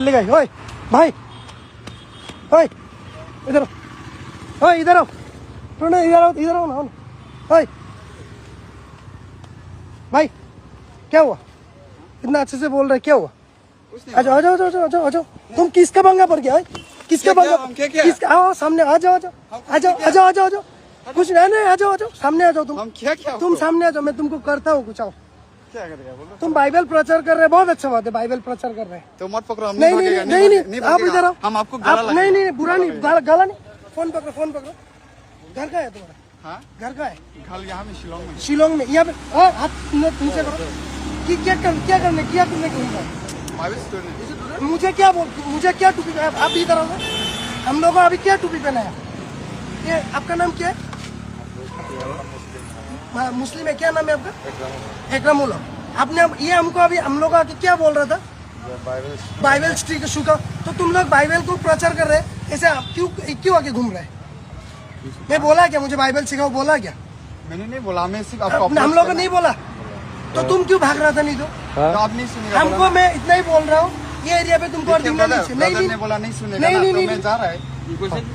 ओए भाई, ओए इधर आओ, ओए इधर आओ, इधर आओ, इधर आओ ना। ओए भाई, क्या हुआ? इतना अच्छे से बोल रहे, क्या हुआ? आ जाओ, आ जाओ, आ जाओ, आ जाओ, आ जाओ। तुम किसका पंगा पड़ गया? किसका पंगा? किसका? आओ सामने, आ जाओ, आ जाओ, आ जाओ, आ जाओ, आ जाओ, आ जाओ। कुछ नहीं, आ जाओ, आ जाओ, सामने आ जाओ। तुम सामने आ जाओ, मैं तुमको करता हूँ कुछ। आओ, क्या करेगा बोलो? तुम बाइबल प्रचार कर रहे हैं, बहुत अच्छा बात है, बाइबल प्रचार कर रहे हैं। तो मत पकड़ो, हम नहीं नहीं नहीं नहीं, आप इधर आओ। हम आपको नहीं नहीं, बुरा नहीं, गला नहीं। फोन पकड़ो, फोन पकड़ो। घर का है तुम्हारा? हाँ, घर का है? घर यहाँ में शिलोंग में। शिलोंग में? यहाँ पे हाथ नीचे करो। कि क्या करने को मुझे क्या बोल, मुझे क्या टोपी? आप इधर आओ। हम लोग अभी क्या टोपी पहना है? ये आपका नाम क्या है? मुस्लिम है, क्या नाम है आपका? एकरामुल। आपने ये हमको अभी हम लोग आके क्या बोल रहा था? बाइबल स्ट्रीट शू का। तो तुम लोग बाइबल को प्रचार कर रहे हैं, ऐसे क्यों आके घूम रहे हैं? मैं बोला क्या मुझे बाइबल सिखाओ? बोला क्या? मैंने नहीं बोला, मैं सिर्फ आपको हम लोग को नहीं बोला तो तुम क्यों भाग रहा था? नहीं तो आप नहीं सुनेगा। हमको मैं इतना ही बोल रहा हूँ, ये एरिया पे तुमको और दिखना नहीं चाहिए। नहीं बोला नहीं सुनेगा। नहीं नहीं मैं जा रहा है,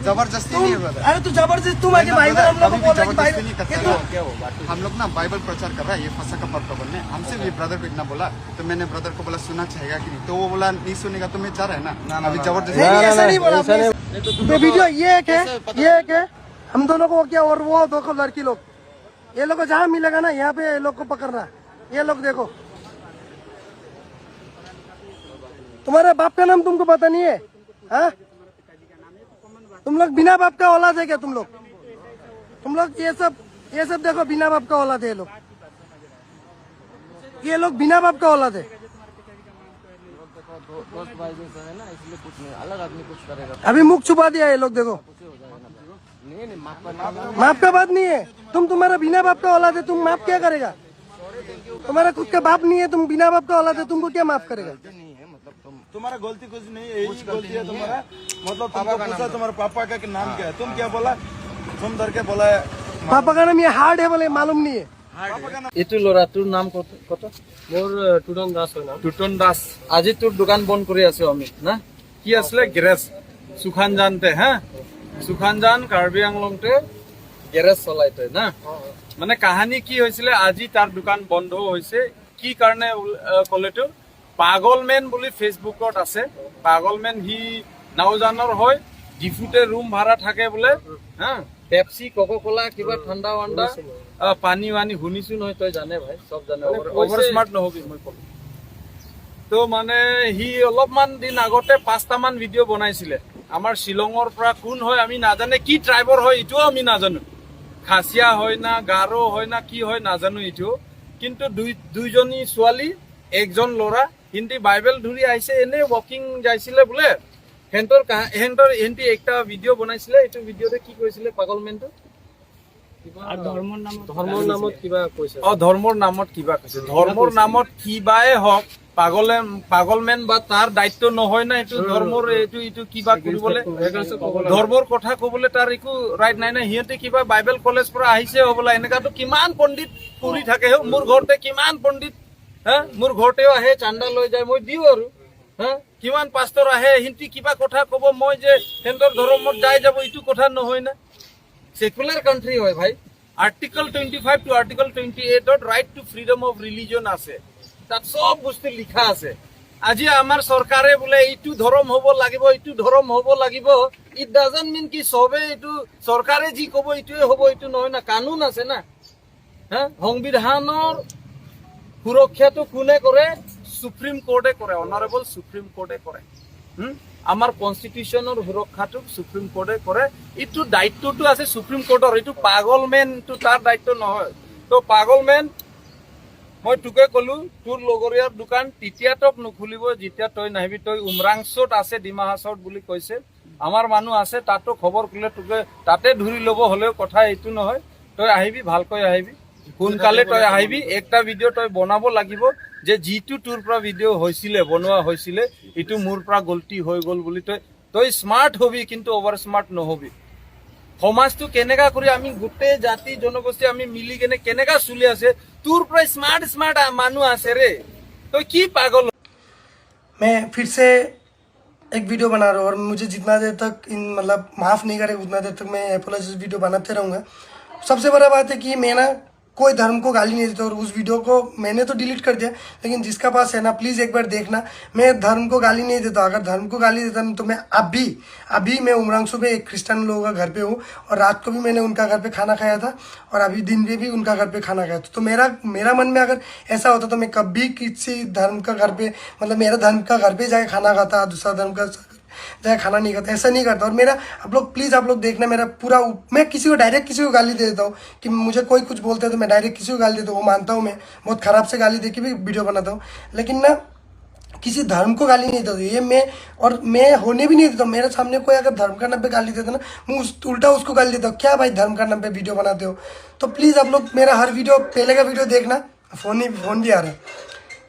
जबरदस्ती नहीं है ब्रदर। अरे तू जबरदस्ती, तुम आके बाइबल हम लोग को बोल रहा है जबरदस्ती नहीं करता। हम लोग ना बाइबल प्रचार कर रहा है, ये फंसा का पर्व बोलने हमसे भी ब्रदर को इतना बोला, तो मैंने ब्रदर को बोला सुना चाहेगा कि नहीं, तो वो बोला नहीं सुनेगा, तो मैं जा रहा है ना। अभी जबरदस्ती ऐसा नहीं बोला। तो वीडियो ये एक है, हम दोनों को क्या, और वो दो लड़की लोग, ये लोग को जहाँ मिलेगा ना, यहाँ पे ये लोग को पकड़ना। ये लोग देखो, तुम्हारे बाप का नाम तुमको पता नहीं है? हाँ, तुम लोग बिना बाप का औलाद है क्या? तुम लोग ये सब देखो, बिना बाप का औलाद है ये लोग बिना बाप का औलाद है। अभी मुख छुपा दिया ये लोग, देखो। माफ का बात नहीं है, तुम्हारा बिना बाप का औलाद है, तुम माफ क्या करेगा? तुम्हारा खुद का बाप नहीं है, तुम बिना बाप का औलाद है, तुमको क्या माफ करेगा? तुम्हारा गलती कुछ नहीं है, यही गलती है तुम्हारा। मतलब तुमको पूछा तुम्हारे पापा का नाम क्या है, तुम क्या बोला? तुम डर के बोला पापा का नाम ये हार्ड है बोले, मालूम नहीं है। এইটো ল'ৰাটোৰ নাম কত? মোৰ টুটন দাস হয় নাম। টুটন দাস, আজি তোৰ দোকান বন্ধ কৰি আছো আমি না। কি আছিলে? গেৰেজ সুখানজানতে। হ্যাঁ, সুখানজান কাৰ্বি আংলংতে গেৰেজ চলাই তই না। মানে কাহানী কি হৈছিলে, আজি তাৰ দোকান বন্ধ হৈছে। কি কাৰণে ক'লেতো, পাগলমেন বুলি ফেচবুকত আছে। পাগলমেন সি নাওজানৰ হয়, ডিফুতে ৰুম ভাড়া থাকে বোলে। হা, পেপসি কোকা কোলা কিবা ঠাণ্ডা ৱাণ্ডা পানী वानी শুনিছো নহয়, তই জানে ভাই, সব জানে। অভাৰ স্মাৰ্ট নহবি মই ক'লো। তো মানে সি অলপমান দিন আগতে 5টামান ভিডিঅ' বনাইছিলে। আমাৰ শ্বিলঙৰ পৰা কোন হয় আমি নাজানে, কি ট্ৰাইবৰ হয় এইটোও আমি নাজানো। খাচিয়া হয় না, গাৰো হয় না, কি হয় নাজানো এইটো। কিন্তু দুইজনী ছোৱালী, একজন ল'ৰা, হিন্দী বাইবেল ধৰি আহিছে, এনে ৱাকিং যাইছিলে বোলে। হেঁতি একটা ভিডিঅ' বনাইছিলে। এইটো ভিডিঅ'তে কি কৈছিলে পাগলমেনটো? ধৰ্মৰ নামত কিবা কৈছে। ধৰ্মৰ নামত কিবা কৈছে। ধৰ্মৰ নামত কিবাই হওক, পাগলমেন বা তাৰ দায়িত্ব নহয় না এইটো ধৰ্মৰ, এইটো কিবা কৰিবলৈ, ধৰ্মৰ কথা কবলৈ তাৰ একো ৰাইট নাই না। সিহঁতে কিবা বাইবেল কলেজ পৰা আহিছে হবলা। এনেকাতো কিমান পণ্ডিত পঢ়ি থাকে। মোৰ ঘৰতে কিমান পণ্ডিত, হা, মোৰ ঘৰতেও আহে, চান্দা লৈ যায়, মই দিওঁ আৰু। হা, কিমান পাষ্টৰ আহে, সিহঁতি কিবা কথা কব, মই যে সিহঁতৰ ধৰ্মত যাই যাব, এইটো কথা নহয় না। সেকুলার কান্ট্রি হয় ভাই। Article 25 to article 28 right to freedom of religion আছে, তাত সব বস্তু লিখা আছে। আজি আমার সরকারে বোলে এইটো ধর্ম হব লাগিব, এইটো ধর্ম হব লাগিব, ইট ডাজন্ট মিন কি সবে এইটো সরকারে যি কব এইটোৱে হব, এইটো নহয় না। কানুন আছে না। হ্যাঁ, সংবিধানৰ সুৰক্ষাটো কোনে কৰে? সুপ্রিম কোর্টে কৰে, অনারেবল সুপ্রিম কোর্টে কৰে। আমাৰ কনস্টিটিউশনৰ সুৰক্ষাটো সুপ্ৰিম কোৰ্টে কৰে। এইটো দায়িত্বটো আছে সুপ্ৰিম কোৰ্টৰ, এইটো পাগলমেনটো তাৰ দায়িত্ব নহয়। তো পাগলমেন, মই তোকে কলো, তোৰ লগৰীয়াৰ দোকান তেতিয়া তোক নুখুলিব যেতিয়া তই নাহিবি। তই উমৰাংচত আছে, ডিমা হাছাওত বুলি কৈছে, আমাৰ মানুহ আছে, তাতো খবৰ কৰিলে তোকে তাতে ধৰি ল'ব। হ'লেও কথা এইটো নহয়, তই আহিবি, ভালকৈ আহিবি, সোনকালে তই আহিবি। একটা ভিডিঅ' তই বনাব লাগিব যে যিটো তোৰ পৰা ভিডিঅ' হৈছিলে, বনোৱা হৈছিলে, এইটো মোৰ পৰা গলতি হৈ গ'ল বুলি। তই স্মাৰ্ট হবি, কিন্তু অভাৰ স্মাৰ্ট নহবি। সমাজটো কেনেকা কৰি আমি গোটেই জাতি জনগোষ্ঠী আমি মিলি কেনেকা চলি আছে, তোৰ পৰা স্মাৰ্ট মানুহ আছে ৰে। তই কি পাগল? मैं फिर से एक वीडियो बना रहा हूँ और मुझे जितना देर तक मतलब माफ़ नहीं करे उतना देर तक मैं एपोलॉजी वीडियो बनाते रहूँगा। सबसे बड़ा बात है कि मैं ना कोई धर्म को गाली नहीं देता और उस वीडियो को मैंने तो डिलीट कर दिया, लेकिन जिसका पास है ना प्लीज़ एक बार देखना। मैं धर्म को गाली नहीं देता, अगर धर्म को गाली देता तो मैं अभी मैं उमरांशु में एक क्रिश्चियन लोगों का घर पे हूँ और रात को भी मैंने उनका घर पे खाना खाया था और अभी दिन में भी उनका घर पे खाना खाया था। तो मेरा मन में अगर ऐसा होता तो मैं कभी किसी धर्म का घर पे मतलब मेरा धर्म का घर पे जाके खाना खाता, दूसरा धर्म का जाए खाना नहीं करता, ऐसा नहीं करता। और मेरा आप लोग प्लीज़ आप लोग देखना मेरा पूरा, मैं किसी को डायरेक्ट किसी को गाली दे देता हूँ कि मुझे कोई कुछ बोलते हैं तो मैं डायरेक्ट किसी को गाली देता हूँ, वो मानता हूँ, मैं बहुत ख़राब से गाली दे के भी वीडियो बनाता हूँ, लेकिन ना किसी धर्म को गाली नहीं देता। ये मैं होने भी नहीं देता। मेरे सामने कोई अगर धर्म का नाम पे गाली देता ना, मैं उल्टा उसको गाली देता हूँ, क्या भाई धर्म का नाम पे वीडियो बनाते हो। तो प्लीज़ आप लोग मेरा हर वीडियो, पहले का वीडियो देखना, फ़ोन भी आ रहा है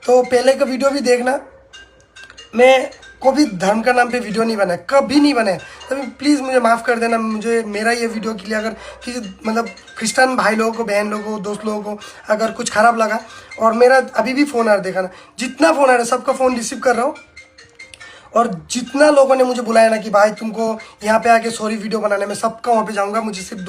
तो पहले का वीडियो भी देखना। मैं कोई भी धर्म का नाम पे वीडियो नहीं बनाया, कभी नहीं बनाया, तभी प्लीज़ मुझे माफ़ कर देना। मुझे मेरा ये वीडियो के लिए अगर किसी मतलब क्रिश्चियन भाई लोगों को, बहन लोगों को, दोस्त लोगों को अगर कुछ ख़राब लगा, और मेरा अभी भी फ़ोन आ रहा है, देखा ना जितना फ़ोन आ रहा है सबका फ़ोन रिसीव कर रहा हूँ। और जितना लोगों ने मुझे बुलाया ना कि भाई तुमको यहाँ पे आके सॉरी वीडियो बनाने में, सबका वहाँ पे जाऊँगा। मुझे सिर्फ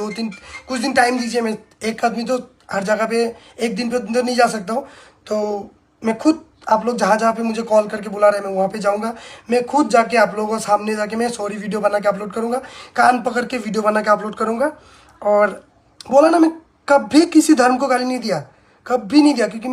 कुछ दिन टाइम दीजिए। मैं एक आदमी तो हर जगह पे एक दिन पे तो नहीं जा सकता हूँ, तो मैं खुद आप लोग जहाँ पे मुझे कॉल करके बुला रहे हैं मैं वहाँ पे जाऊँगा। मैं खुद जाके आप लोगों को सामने जाके मैं सॉरी वीडियो बना के अपलोड करूँगा, कान पकड़ के वीडियो बना के अपलोड करूँगा। और बोला ना, मैं कभी किसी धर्म को गाली नहीं दिया, कभी नहीं दिया, क्योंकि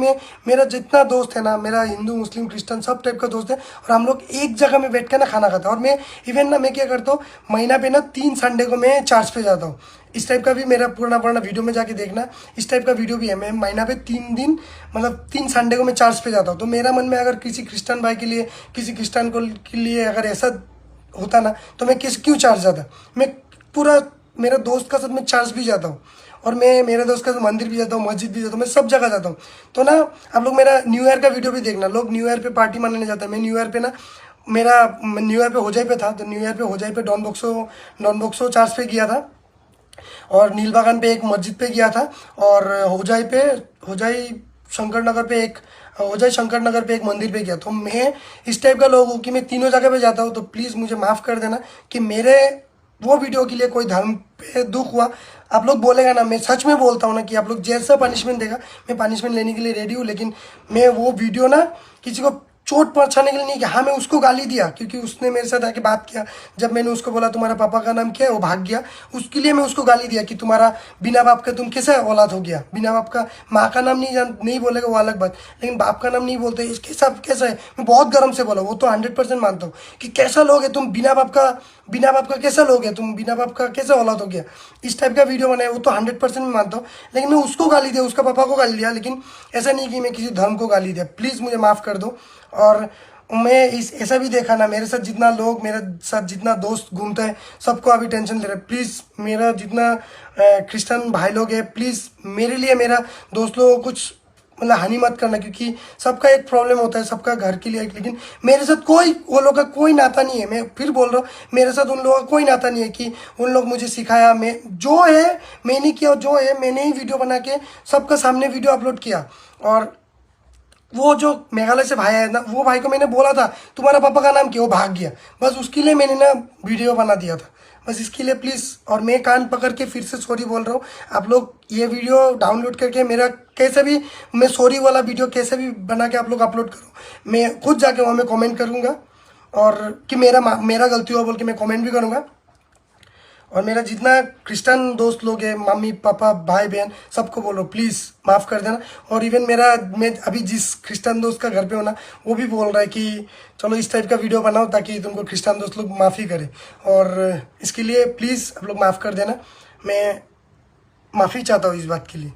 मेरा जितना दोस्त है ना, मेरा हिंदू मुस्लिम क्रिश्चियन सब टाइप का दोस्त है और हम लोग एक जगह में बैठ के ना खाना खाता है। और मैं इवन ना मैं क्या करता हूँ, महीना पे ना 3 संडे को मैं चर्च पे जाता हूँ। इस टाइप का भी मेरा पुराना वीडियो में जाके देखना, इस टाइप का वीडियो भी है। मैं महीना पे 3 दिन मतलब 3 संडे को मैं चर्च पे जाता हूँ। तो मेरा मन में अगर किसी क्रिश्चियन भाई के लिए, किसी क्रिश्चियन के लिए अगर ऐसा होता ना, तो मैं क्यों चर्च जाता। मैं पूरा मेरा दोस्त का साथ मैं चर्च भी जाता हूँ और मैं मेरे दोस्त का मंदिर भी जाता हूँ, मस्जिद भी जाता हूँ, मैं सब जगह जाता हूँ। तो ना आप लोग मेरा न्यू ईयर का वीडियो भी देखना। लोग न्यू ईयर पे पार्टी मनाने जाता है, मैं न्यू ईयर पे ना, मेरा न्यू ईयर पे होजाई पे था, तो न्यू ईयर पे होजाई पे डॉन बॉक्सो चर्च पे गया था और नीलबागान पे एक मस्जिद पे गया था और होजाई शंकर नगर पे एक मंदिर पे गया। तो मैं इस टाइप का लोग हूँ कि मैं तीनों जगह पे जाता हूँ। तो प्लीज़ मुझे माफ़ कर देना कि मेरे वो वीडियो के लिए कोई धर्म पे दुख हुआ। आप लोग बोलेगा ना, मैं सच में बोलता हूँ ना कि आप लोग जैसा पनिशमेंट देगा मैं पनिशमेंट लेने के लिए रेडी हूँ, लेकिन मैं वो वीडियो ना किसी को चोट पहुंचाने के लिए नहीं कि हाँ मैं उसको गाली दिया क्योंकि उसने मेरे साथ आके बात किया। जब मैंने उसको बोला तुम्हारा पापा का नाम क्या है, वो भाग गया, उसके लिए मैं उसको गाली दिया कि तुम्हारा बिना बाप का तुम कैसे औलाद हो गया। बिना बाप का, माँ का नाम नहीं बोलेगा वो अलग बात, लेकिन बाप का नाम नहीं बोलते, इसके सब कैसा है। मैं बहुत गर्म से बोला, वो तो 100% मानता हूँ कि कैसा लोग है तुम, बिना बाप का कैसा लोग है तुम, बिना बाप का कैसे औलाद हो गया। इस टाइप का वीडियो बनाया, वो तो 100% मैं मानता हूँ, लेकिन मैं उसको गाली दिया, उसका पापा को गाली दिया, लेकिन ऐसा नहीं कि मैं किसी धर्म को गाली दिया। प्लीज़ मुझे माफ़ कर दो। और मैं ऐसा भी देखा ना, मेरे साथ जितना दोस्त घूमता है सबको अभी टेंशन ले रहा है। प्लीज़ मेरा जितना क्रिश्चियन भाई लोग है, प्लीज़ मेरे लिए, मेरा दोस्त लोगों को कुछ मतलब हानि मत करना, क्योंकि सबका एक प्रॉब्लम होता है, सबका घर के लिए। लेकिन मेरे साथ वो लोग का कोई नाता नहीं है। मैं फिर बोल रहा हूँ, मेरे साथ उन लोगों का कोई नाता नहीं है कि उन लोग मुझे सिखाया। मैं जो है मैंने किया, जो है मैंने ही वीडियो बना के सबका सामने वीडियो अपलोड किया। और वो जो मेघालय से भाई है ना, वो भाई को मैंने बोला था तुम्हारा पापा का नाम क्या, वो भाग गया, बस उसके लिए मैंने ना वीडियो बना दिया था, बस इसके लिए प्लीज़। और मैं कान पकड़ के फिर से सॉरी बोल रहा हूँ। आप लोग ये वीडियो डाउनलोड करके मेरा कैसे भी, मैं सॉरी वाला वीडियो कैसे भी बना के आप लोग अपलोड करो। मैं खुद जाके वहाँ में कमेंट करूँगा और कि मेरा गलती हुआ बोल के मैं कमेंट भी करूँगा। और मेरा जितना क्रिश्चियन दोस्त लोग हैं, मम्मी पापा भाई बहन, सबको बोलो प्लीज़ माफ़ कर देना। और इवन मैं अभी जिस क्रिश्चियन दोस्त का घर पे हूँ ना, वो भी बोल रहा है कि चलो इस टाइप का वीडियो बनाओ ताकि तुमको क्रिश्चियन दोस्त लोग माफ़ी करें। और इसके लिए प्लीज़ आप लोग माफ़ कर देना, मैं माफ़ी चाहता हूँ इस बात के लिए।